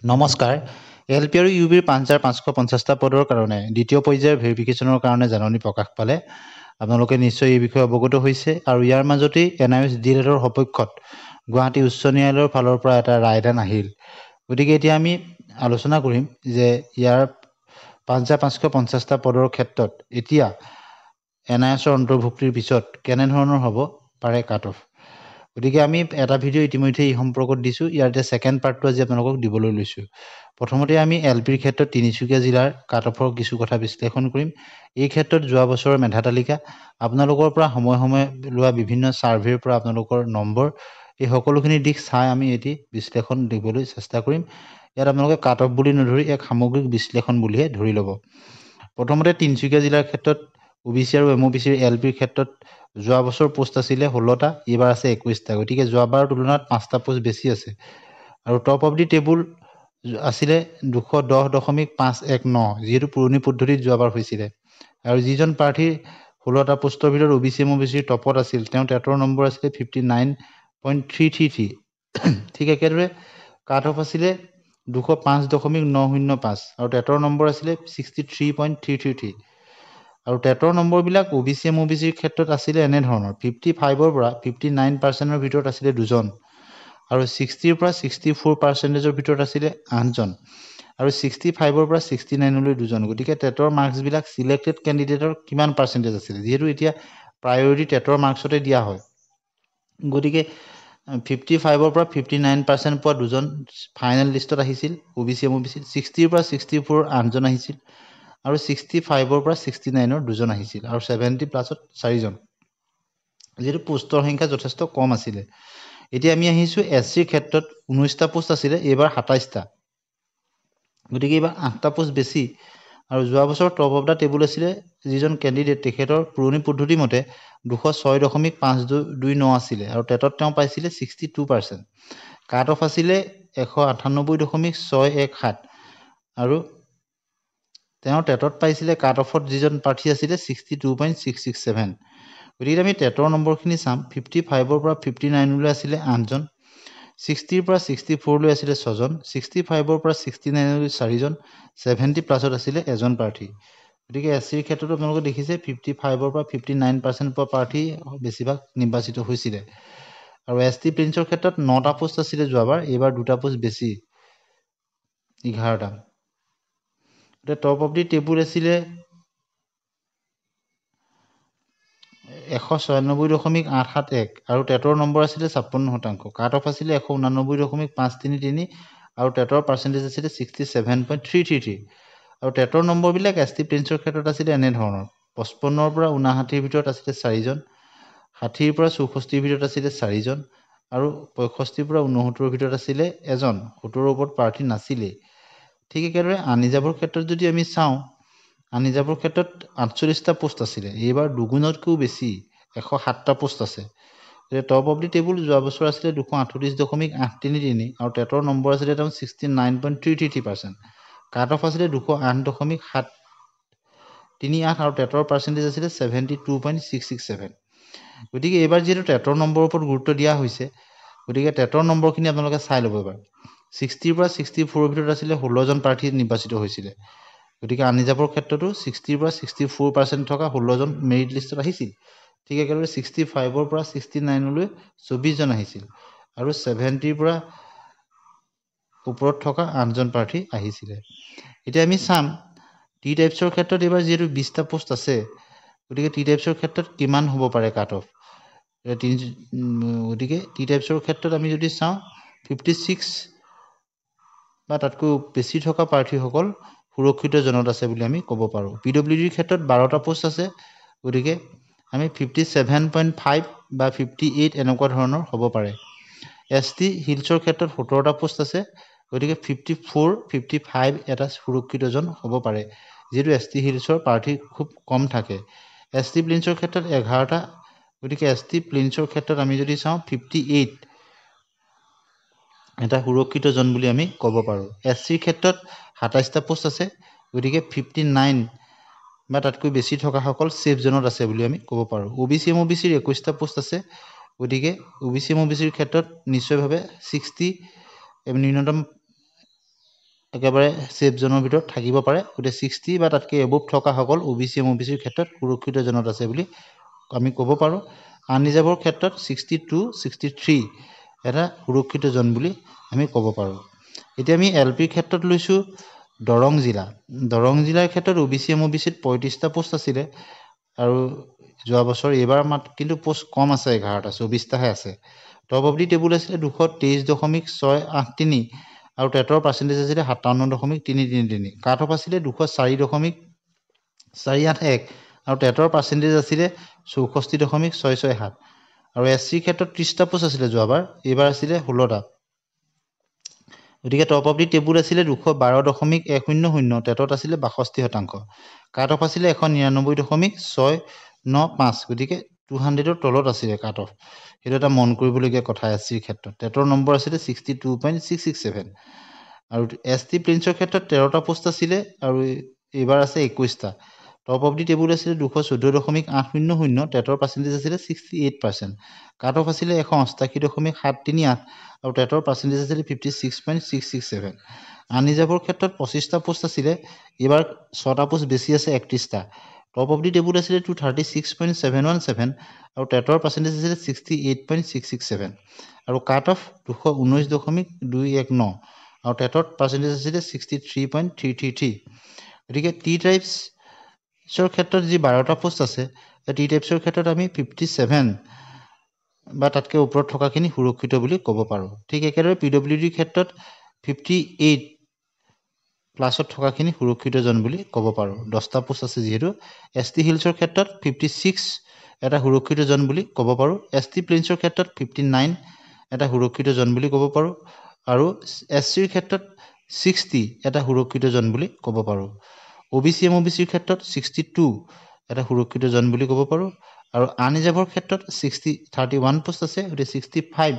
নমস্কাৰ এলপি আৰু ইউবিৰ ৫৫৫০টা পদৰ কাৰণে দ্বিতীয় পৰ্যায়ৰ ভেৰিফিকেশ্যনৰ কাৰণে জাননী প্ৰকাশ পালে আপোনালোকে নিশ্চয় এই বিষয়ে অৱগত হৈছে আৰু ইয়াৰ মাজতেই এনআইএছ ডিএলএডৰ সপক্ষত গুৱাহাটী উচ্চ ন্যায়ালয়ৰ ফালৰ পৰা এটা ৰায়দান আহিল গতিকে এতিয়া আমি আলোচনা কৰিম যে ইয়াৰ ৫৫৫০টা পদৰ ক্ষেত্ৰত এতিয়া এনআইএছৰ অন্তৰ্ভুক্তিৰ পিছত কেনেধৰণৰ হ'ব পাৰে কাট অফ গতিকে আমি এটা ভিডিঅ' ইতিমধ্যে এই সম্পৰ্কত দিছোঁ ইয়াৰ এতিয়া ছেকেণ্ড পাৰ্টটো আজি আপোনালোকক দিবলৈ লৈছোঁ প্ৰথমতে আমি এলপিৰ ক্ষেত্ৰত তিনিচুকীয়া জিলাৰ কাট অফৰ কিছু কথা বিশ্লেষণ কৰিম এই ক্ষেত্ৰত যোৱা বছৰৰ মেধা তালিকা আপোনালোকৰ পৰা সময়ে সময়ে লোৱা বিভিন্ন ছাৰ্ভেৰ পৰা আপোনালোকৰ নম্বৰ এই সকলোখিনি দিশ চাই আমি এটি বিশ্লেষণ দিবলৈ চেষ্টা কৰিম ইয়াত আপোনালোকে কাট অফ বুলি নধৰি এক সামগ্ৰিক বিশ্লেষণ বুলিহে ধৰি ল'ব প্ৰথমতে তিনিচুকীয়া জিলাৰ ক্ষেত্ৰত OBC আৰু MOBCৰ এলপিৰ ক্ষেত্ৰত যোৱা বছৰ পোষ্ট আছিলে 16টা এইবাৰ আছে 21টা গতিকে যোৱাবাৰৰ তুলনাত 5টা পোষ্ট বেছি আছে আৰু টপ অফ দি টেবুল আছিলে 210.519 যিহেতু পুৰণি পদ্ধতিত যোৱাবাৰ হৈছিলে আৰু যিজন প্ৰাৰ্থী 16টা পোষ্টৰ ভিতৰত OBC MOBCৰ টপত আছিল তেওঁ টেটৰ নম্বৰ আছিলে 59.333 ঠিক একেদৰে কাট অফ আছিলে 205.905 আৰু টেটৰ নম্বৰ আছিলে 63.333 আৰু টেটৰ নম্বৰবিলাক OBC MOBCৰ ক্ষেত্ৰত আছিলে এনে ধৰণৰ 55ৰ পৰা 59%ৰ ভিতৰত আছিলে দুজন আৰু 60ৰ পৰা 64%ৰ ভিতৰত আছিলে 8জন আৰু 65ৰ পৰা 69 লৈ দুজন গতিকে টেটৰ মাৰ্কছবিলাক সিলেক্টেড কেণ্ডিডেটৰ কিমান পাৰ্চেণ্টেজ আছিলে যিহেতু এতিয়া প্ৰায়ৰিটি টেটৰ মাৰ্কছতে দিয়া হয় গতিকে 55ৰ পৰা 59% পোৱা দুজন ফাইনেল লিষ্টত আহিছিল OBC MOBC 60ৰ পৰা 64 8জন আহিছিল আৰু 65ৰ পৰা 69ৰ দুজন আহিছিল আৰু 70 প্লাছত 4জন যিহেতু পোষ্টৰ সংখ্যা যথেষ্ট কম আছিলে এতিয়া আমি আহিছো এসচিৰ ক্ষেত্ৰত 19টা পোষ্ট আছিলে এইবাৰ 27টা গতিকে এইবাৰ 8টা পোষ্ট বেছি আৰু যোৱা বছৰ টপ অফ দা টেবুল আছিলে যিজন কেণ্ডিডেট তেখেতৰ পুৰণি পদ্ধতি মতে 206.529 আছিলে আৰু টেটত তেওঁ পাইছিলে 62% কাট অফ আছিলে 198.617 আৰু তেওঁ টেটত পাইছিলে কাট অফত যিজন প্ৰাৰ্থী আছিলে 62.667 গতিকে আমি টেটৰ নম্বৰখিনি চাম 55ৰ পৰা 59 লৈ আছিলে 8জন 60ৰ পৰা 64 লৈ আছিলে 6জন 65ৰ পৰা 69 লৈ 4জন 70 প্লাছত আছিলে এজন প্ৰাৰ্থী গতিকে এসচিৰ ক্ষেত্ৰত আপোনালোকে দেখিছে 55ৰ পৰা 59% পোৱা প্ৰাৰ্থী বেছিভাগ নিৰ্বাচিত হৈছিলে আৰু এসটি প্ৰিন্সৰ ক্ষেত্ৰত 9টা পোষ্ট আছিলে যোৱাবাৰ এইবাৰ 2টা পোষ্ট বেছি 11টা এটা টপ অফ দি টেবুল আছিলে 196.871 আৰু টেটৰ নম্বৰ আছিলে 56% কাট অফ আছিলে 189.533 আৰু টেটৰ পাৰ্চেণ্টেজ আছিলে 67.333 আৰু টেটৰ নম্বৰবিলাক এসটি প্ৰিন্সৰ ক্ষেত্ৰত আছিলে এনে ধৰণৰ 55ৰ পৰা 59ৰ ভিতৰত আছিলে 4জন 60ৰ পৰা 64ৰ ভিতৰত আছিলে 4জন আৰু 65ৰ পৰা 69ৰ ভিতৰত আছিলে এজন 70ৰ ওপৰত প্ৰাৰ্থী নাছিলে ঠিক একেদৰে আনিজাবৰ ক্ষেত্ৰত যদি আমি চাওঁ আনিজাবৰ ক্ষেত্ৰত 48টা পোষ্ট আছিলে এইবাৰ দুগুণতকৈও বেছি 107টা পোষ্ট আছে টপ অফ দি টেবুল যোৱা বছৰ আছিলে 238.833 আৰু টেটৰ নম্বৰ আছিলে তেওঁ 69.333% কাট অফ আছিলে 208.738 আৰু টেটৰ পাৰ্চেণ্টেজ আছিলে 72.667 গতিকে এইবাৰ যিহেতু টেটৰ নম্বৰৰ ওপৰত গুৰুত্ব দিয়া হৈছে গতিকে টেটৰ নম্বৰখিনি আপোনালোকে চাই ল'ব এবাৰ 60ৰ পৰা 64ৰ ভিতৰত আছিলে 16জন প্ৰাৰ্থী নিৰ্বাচিত হৈছিলে গতিকে আনিজাবৰ ক্ষেত্ৰতো 60ৰ পৰা 64% থকা 16জন মেৰিট লিষ্টত আহিছিল ঠিক একেদৰে 65ৰ পৰা 69 লৈ 24জন আহিছিল আৰু 70ৰ পৰা ওপৰত থকা 8জন প্ৰাৰ্থী আহিছিলে এতিয়া আমি চাম টি টাইপছৰ ক্ষেত্ৰত এইবাৰ যিহেতু 20টা পোষ্ট আছে গতিকে টি টাইপছৰ ক্ষেত্ৰত কিমান হ'ব পাৰে কাট অফ গতিকে টি টাইপছৰ ক্ষেত্ৰত আমি যদি চাওঁ 56 বা তাতকৈ বেছি থকা প্ৰাৰ্থীসকল সুৰক্ষিত জনত আছে বুলি আমি ক'ব পাৰোঁ পিডব্লিউডিৰ ক্ষেত্ৰত 12টা পোষ্ট আছে গতিকে আমি 57.5 বা 58 এনেকুৱা ধৰণৰ হ'ব পাৰে এসটি হিলছৰ ক্ষেত্ৰত 17টা পোষ্ট আছে গতিকে 54 55 এটা সুৰক্ষিত জন হ'ব পাৰে যিহেতু এসটি হিলছৰ প্ৰাৰ্থী খুব কম থাকে এসটি প্লিন্সৰ ক্ষেত্ৰত 11টা গতিকে এসটি প্লিন্সৰ ক্ষেত্ৰত আমি যদি চাওঁ 58 এটা সুৰক্ষিত জন বুলি আমি ক'ব পাৰোঁ এসচিৰ ক্ষেত্ৰত 27টা পোষ্ট আছে গতিকে 59 বা তাতকৈ বেছি থকাসকল সেফ জোনত আছে বুলি আমি ক'ব পাৰোঁ OBC MOBCৰ 21টা পোষ্ট আছে গতিকে OBC MOBCৰ ক্ষেত্ৰত নিশ্চয়ভাৱে 60 ন্যূনতম একেবাৰে সেফ জোনৰ ভিতৰত থাকিব পাৰে গতে 60 বা তাতকৈ এবভ থকা সকল OBC MOBCৰ ক্ষেত্ৰত সুৰক্ষিত জোনত আছে বুলি আমি ক'ব পাৰো আনৰিজাৰ্ভৰ ক্ষেত্ৰত 62 63 এটা সুৰক্ষিত জন বুলি আমি ক'ব পাৰো এতিয়া আমি এলপিৰ ক্ষেত্ৰত লৈছো দৰং জিলাৰ ক্ষেত্ৰত OBC MOBCত 35টা পোষ্ট আছিল আৰু যোৱা বছৰ এইবাৰ কিন্তু পোষ্ট কম আছে 11টা 24টাহে আছে টপ অফ দি টেবুল আছিল 223.683 আৰু টেটৰ পাৰ্চেন্টেজ আছিল 57.333 কাট অফ আছিল 204.481 আৰু টেটৰ পাৰ্চেন্টেজ আছিল 64.667 আৰু এসসি ক্ষেত্ৰত 30টা পোষ্ট আছিল যোৱাবাৰ এইবাৰ আছিল 16টা গতিকে টপ অফ দি টেবুল আছিল 212.100 টেটত আছিল 62% কাট অফ আছিল 199.695 গতিকে 200ৰ তলত আছিল কাট অফ এটা এটা মন কৰিবলগীয়া কথা এসসিৰ ক্ষেত্ৰত টেটৰ নম্বৰ আছিল 62.667 আৰু এসটি প্ৰিন্সৰ ক্ষেত্ৰত 13টা পোষ্ট আছিল আৰু এইবাৰ আছে 21টা টপ অফ দি টেবুল আছিল 214.800 টেটৰ পাৰ্চেন্টেজ আছিল 68% কাট অফ আছিল 188.738 আৰু টেটৰ পাৰ্চেন্টেজ আছিল 56.667 আনৰিজাৰ্ভৰ ক্ষেত্ৰত 25টা পোষ্ট আছিল এইবাৰ 6টা পোষ্ট বেছি আছে 31টা টপ অফ দি টেবুল আছিল 236.717 আৰু টেটৰ পাৰ্চেন্টেজ আছিল 68.667 আৰু কাট অফ 219.219 আৰু টেটৰ পাৰ্চেন্টেজ আছিল 63.333 গতিকে টি টাইপছৰ ক্ষেত্ৰত যি 12টা পোষ্ট আছে টি টাইপছৰ ক্ষেত্ৰত আমি 57 বা তাতকৈ ওপৰত থকাখিনি সুৰক্ষিত বুলি ক'ব পাৰো ঠিক একেদৰে পিডব্লিউডিৰ ক্ষেত্ৰত 58 প্লাছত থকাখিনি সুৰক্ষিত জন বুলি ক'ব পাৰো 10টা পোষ্ট আছে যিহেতু এসটি হিলছৰ ক্ষেত্ৰত 56 এটা সুৰক্ষিত জন বুলি ক'ব পাৰো এসটি প্লেইনছৰ ক্ষেত্ৰত 59 এটা সুৰক্ষিত জন বুলি ক'ব পাৰো আৰু এসচিৰ ক্ষেত্ৰত 60 এটা সুৰক্ষিত জন বুলি ক'ব পাৰো ওবিসি এমওবিসিৰ ক্ষেত্ৰত 62 এটা সুৰক্ষিত জন বুলি ক'ব পাৰো আৰু আনৰিজাৰ্ভৰ ক্ষেত্ৰত 31 পোষ্ট আছে গতিকে 65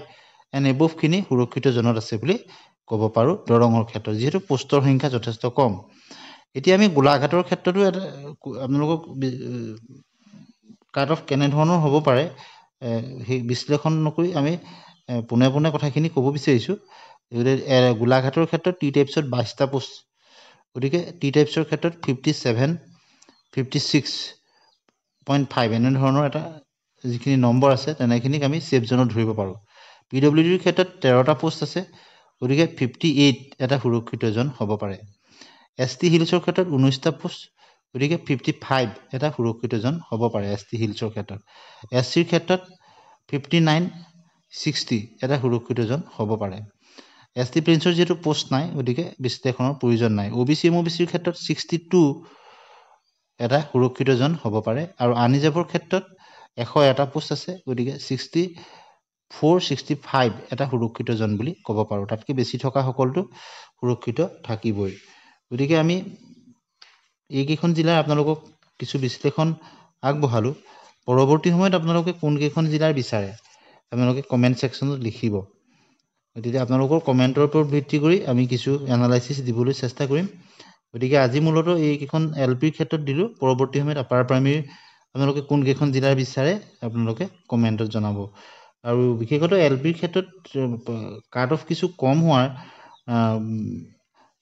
এণ্ড এবভ খিনি সুৰক্ষিত জনত আছে বুলি ক'ব পাৰো দৰঙৰ ক্ষেত্ৰত যিহেতু পোষ্টৰ সংখ্যা যথেষ্ট কম এতিয়া আমি গোলাঘাটৰ ক্ষেত্ৰতো আপোনালোকক কাট অফ কেনে ধৰণৰ হ'ব পাৰে সেই বিশ্লেষণ নকৰি আমি পুনে পুনে কথাখিনি ক'ব বিচাৰিছো গোলাঘাটৰ ক্ষেত্ৰত টি টাইপছত 22টা পোষ্ট গতিকে টি টাইপছৰ ক্ষেত্ৰত 57 56.5 এনে ধৰণৰ এটা যিখিনি নম্বৰ আছে তেনেখিনিক আমি সেফ জোনত ধৰিব পাৰো পিডব্লিউডিৰ ক্ষেত্ৰত 13টা পোষ্ট আছে গতিকে 58 এটা সুৰক্ষিত জন হ'ব পাৰে এসটি হিলছৰ ক্ষেত্ৰত 19টা পোষ্ট গতিকে 55 এটা সুৰক্ষিত জন হ'ব পাৰে এসটি হিলছৰ ক্ষেত্ৰত এসচিৰ ক্ষেত্ৰত 59 60 এটা সুৰক্ষিত জন হ'ব পাৰে এসটি প্ৰিন্সৰ যেটো পোষ্ট নাই গতিকে বিশ্লেষণৰ প্ৰয়োজন নাই ওবিসি এমওবিসিৰ ক্ষেত্ৰত 62 এটা সুৰক্ষিত জন হ'ব পাৰে আৰু আনৰিজাৰ্ভৰ ক্ষেত্ৰত 101টা পোষ্ট আছে গতিকে 64-65 এটা সুৰক্ষিত জন বুলি ক'ব পাৰো তাতকৈ বেছি থকা সকলটো সুৰক্ষিত থাকিবই গতিকে আমি এইকেইখন জিলাৰ আপোনালোকক কিছু বিশ্লেষণ আগবঢ়ালো পৰৱৰ্তী সময়ত আপোনালোকে কোন কেইখন জিলাৰ বিচাৰে আপোনালোকে কমেন্ট সেকশনত লিখিব গতিকে আপোনালোকৰ কমেন্টৰ ওপৰত ভিত্তি কৰি আমি কিছু এনালাইসিস দিবলৈ চেষ্টা কৰিম গতিকে আজি মূলতঃ এইকেইখন এলপিৰ ক্ষেত্ৰত দিলো পৰৱৰ্তী সময়ত আপাৰ প্ৰাইমেৰী আপোনালোকে কোন কেইখন জিলাৰ বিচাৰে আপোনালোকে কমেন্টত জনাব আৰু বিশেষকৈ এলপিৰ ক্ষেত্ৰত কাট অফ কিছু কম হোৱাৰ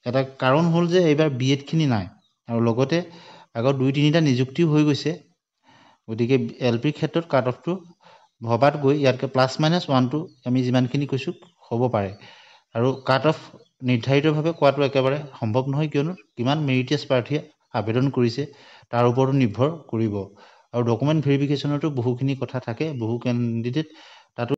এটা কাৰণ হ'ল যে এইবাৰ বিএড খিনি নাই আৰু লগতে আগত 2-3টা নিযুক্তি হৈ গৈছে গতিকে এলপিৰ ক্ষেত্ৰত কাট অফটো ভবাত গৈ ইয়াতকৈ +-1 আমি যিমানখিনি কৈছো হ'ব পাৰে আৰু কাট অফ নিৰ্ধাৰিতভাৱে কোৱাটো একেবাৰে সম্ভৱ নহয় কিয়নো কিমান মেৰিটিয়াছ প্ৰাৰ্থীয়ে আবেদন কৰিছে তাৰ ওপৰত নিৰ্ভৰ কৰিব আৰু ডকুমেন্ট ভেৰিফিকেশ্যনতো বহুখিনি কথা থাকে বহু কেণ্ডিডেট